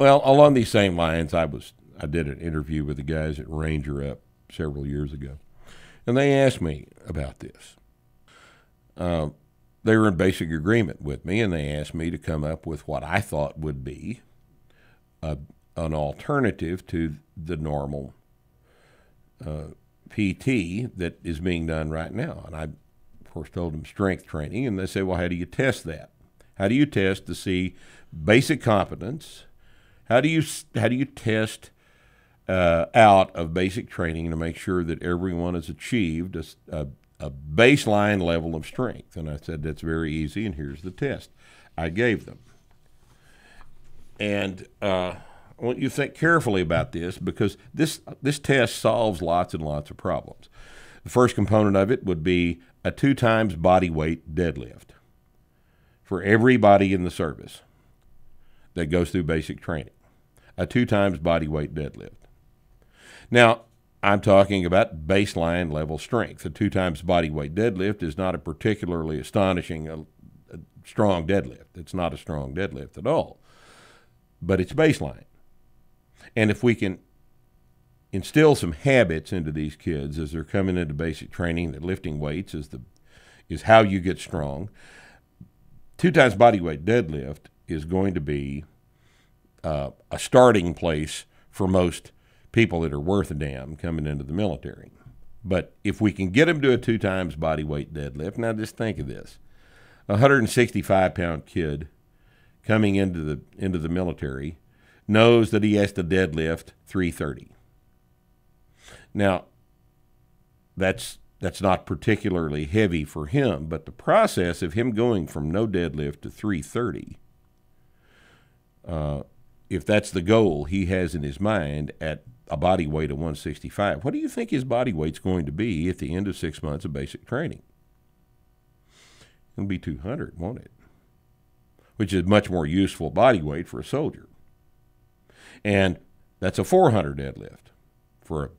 Well, along these same lines, I did an interview with the guys at Ranger Up several years ago, and they asked me about this. They were in basic agreement with me, and they asked me to come up with what I thought would be an alternative to the normal PT that is being done right now. And I, of course, told them strength training, and they said, well, how do you test that? How do you test to see basic competence? How do you test out of basic training to make sure that everyone has achieved a baseline level of strength? And I said, that's very easy, and here's the test I gave them. And I want you to think carefully about this, because this test solves lots and lots of problems. The first component of it would be a 2 times body weight deadlift for everybody in the service that goes through basic training. A 2 times body weight deadlift. Now, I'm talking about baseline level strength. A 2 times body weight deadlift is not a particularly astonishing, a strong deadlift. It's not a strong deadlift at all, but it's baseline. And if we can instill some habits into these kids as they're coming into basic training, that lifting weights is how you get strong. 2 times body weight deadlift is going to be a starting place for most people that are worth a damn coming into the military. But if we can get them to a 2 times body weight deadlift, now just think of this: a 165-pound kid coming into the military knows that he has to deadlift 330. Now, that's not particularly heavy for him, but the process of him going from no deadlift to 330, if that's the goal he has in his mind at a body weight of 165, what do you think his body weight's going to be at the end of 6 months of basic training? It'll be 200, won't it? Which is much more useful body weight for a soldier. And that's a 400 deadlift. For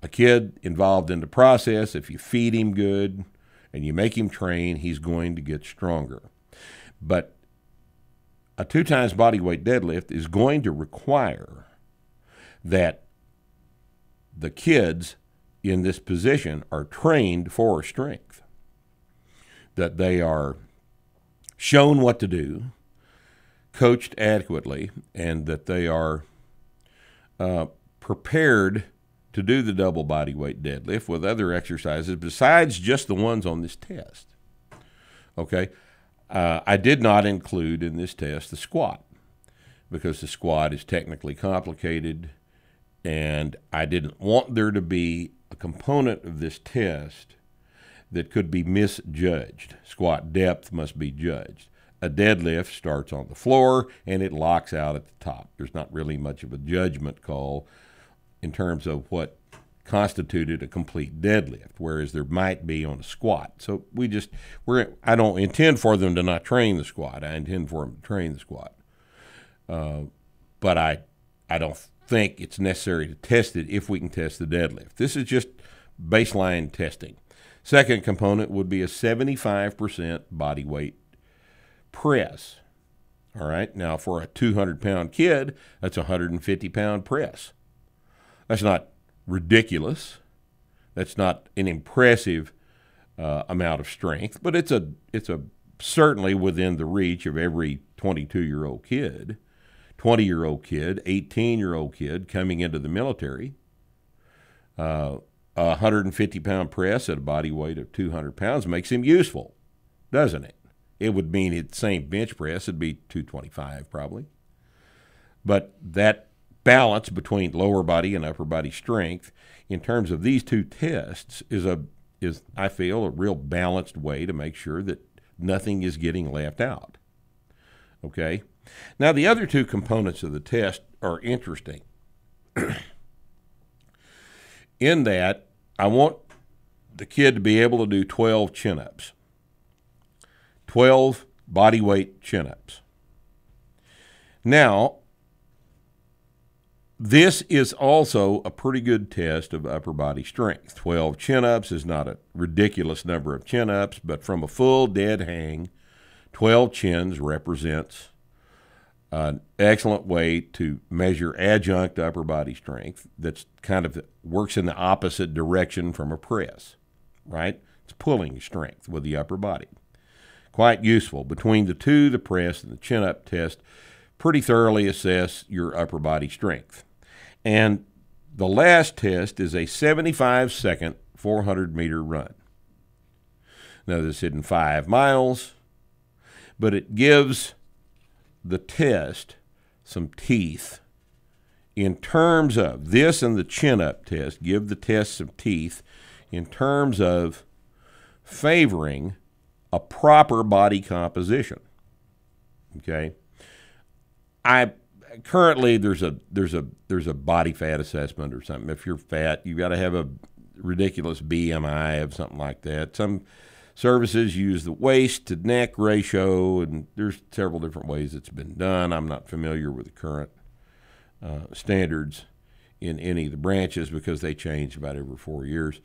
a kid involved in the process, if you feed him good and you make him train, he's going to get stronger. But a 2 times body weight deadlift is going to require that the kids in this position are trained for strength, that they are shown what to do, coached adequately, and that they are prepared to do the double body weight deadlift with other exercises besides just the ones on this test. Okay? I did not include in this test the squat, because the squat is technically complicated, and I didn't want there to be a component of this test that could be misjudged. Squat depth must be judged. A deadlift starts on the floor and it locks out at the top. There's not really much of a judgment call in terms of what constituted a complete deadlift, whereas there might be on a squat. So I don't intend for them to not train the squat. I intend for them to train the squat. But I don't think it's necessary to test it if we can test the deadlift. This is just baseline testing. Second component would be a 75% body weight press. All right. Now, for a 200-pound kid, that's a 150-pound press. That's not ridiculous. That's not an impressive amount of strength, but it's certainly within the reach of every 22-year-old kid, 20-year-old kid, 18-year-old kid coming into the military. A 150-pound press at a body weight of 200 pounds makes him useful, doesn't it? It would mean at the same bench press, it'd be 225 probably. But that balance between lower body and upper body strength in terms of these two tests is I feel, a real balanced way to make sure that nothing is getting left out. Okay? Now, the other two components of the test are interesting. In that, I want the kid to be able to do 12 chin-ups. 12 body weight chin-ups. Now, this is also a pretty good test of upper body strength. 12 chin-ups is not a ridiculous number of chin-ups, but from a full dead hang, 12 chins represents An excellent way to measure adjunct upper body strength that's kind of works in the opposite direction from a press, right? It's pulling strength with the upper body. Quite useful. Between the two, the press and the chin-up test, pretty thoroughly assess your upper body strength. And the last test is a 75-second 400-meter run. Now, this isn't 5 miles, but it gives the test some teeth in terms of this, and the chin-up test give the test some teeth in terms of favoring a proper body composition. Okay, currently there's a body fat assessment or something. If you're fat, you got to have a ridiculous BMI of something like that. Some services use the waist to neck ratio, and there's several different ways it's been done. I'm not familiar with the current standards in any of the branches because they change about every 4 years.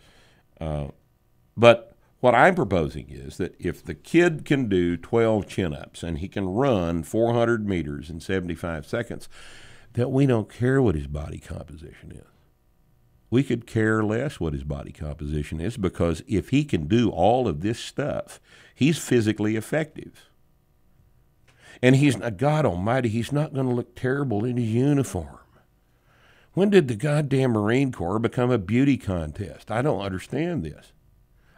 But what I'm proposing is that if the kid can do 12 chin-ups and he can run 400 meters in 75 seconds, that we don't care what his body composition is. We could care less what his body composition is, because if he can do all of this stuff, he's physically effective. And he's not, God almighty, he's not going to look terrible in his uniform. When did the goddamn Marine Corps become a beauty contest? I don't understand this.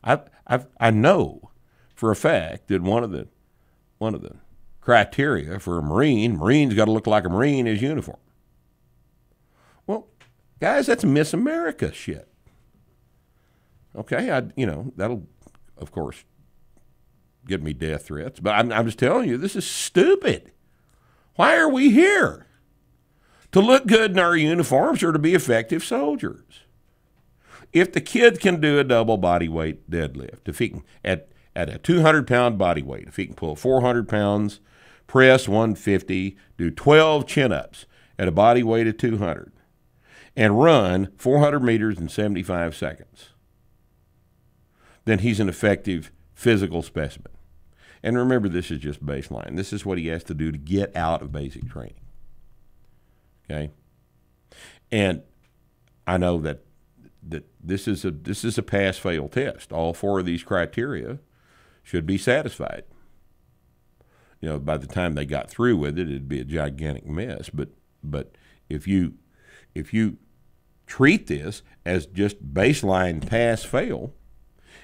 I know for a fact that one of the criteria for a Marine's got to look like a Marine in his uniform. Well, guys, that's Miss America shit. Okay, that'll, of course, give me death threats. But I'm just telling you, this is stupid. Why are we here? To look good in our uniforms or to be effective soldiers? If the kid can do a double body weight deadlift, if he can, at a 200-pound body weight, if he can pull 400 pounds, press 150, do 12 chin-ups at a body weight of 200, and run 400 meters in 75 seconds, then he's an effective physical specimen. And remember, this is just baseline. This is what he has to do to get out of basic training. Okay? And I know that this is a pass-fail test. All 4 of these criteria should be satisfied. By the time they got through with it, it'd be a gigantic mess. But if you treat this as just baseline pass-fail,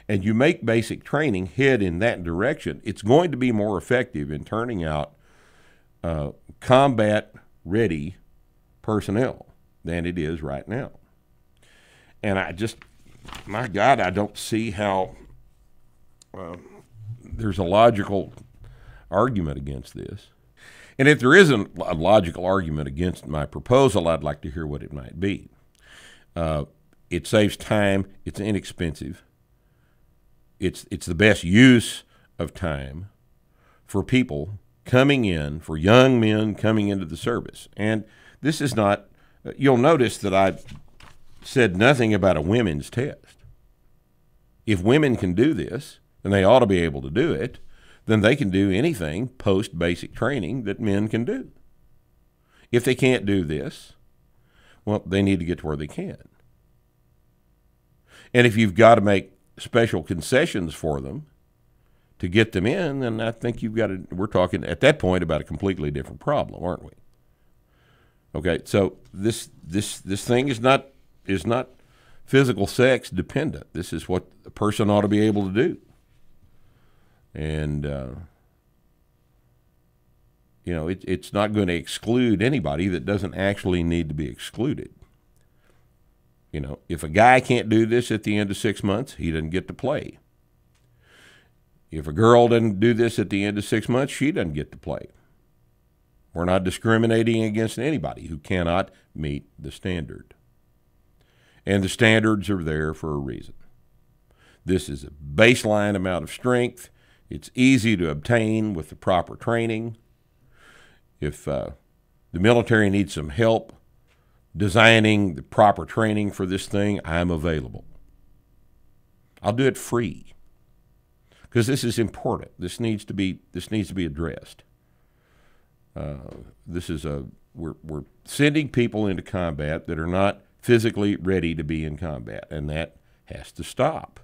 and you make basic training head in that direction, it's going to be more effective in turning out combat-ready personnel than it is right now. And my God, I don't see how there's a logical argument against this. And if there isn't a logical argument against my proposal, I'd like to hear what it might be. It saves time. It's inexpensive. It's the best use of time for people coming in, for young men coming into the service. And this is not, you'll notice that I've said nothing about a women's test. If women can do this, and they ought to be able to do it, then they can do anything post-basic training that men can do. If they can't do this, well, they need to get to where they can. And if you've got to make special concessions for them to get them in, then I think we're talking at that point about a completely different problem, aren't we? Okay, so this thing is not physical sex dependent. This is what a person ought to be able to do. And, it's not going to exclude anybody that doesn't actually need to be excluded. If a guy can't do this at the end of 6 months, he doesn't get to play. If a girl doesn't do this at the end of 6 months, she doesn't get to play. We're not discriminating against anybody who cannot meet the standard. And the standards are there for a reason. This is a baseline amount of strength. It's easy to obtain with the proper training. If the military needs some help designing the proper training for this thing, I'm available. I'll do it free because this is important. This needs to be addressed. We're sending people into combat that are not physically ready to be in combat, and that has to stop.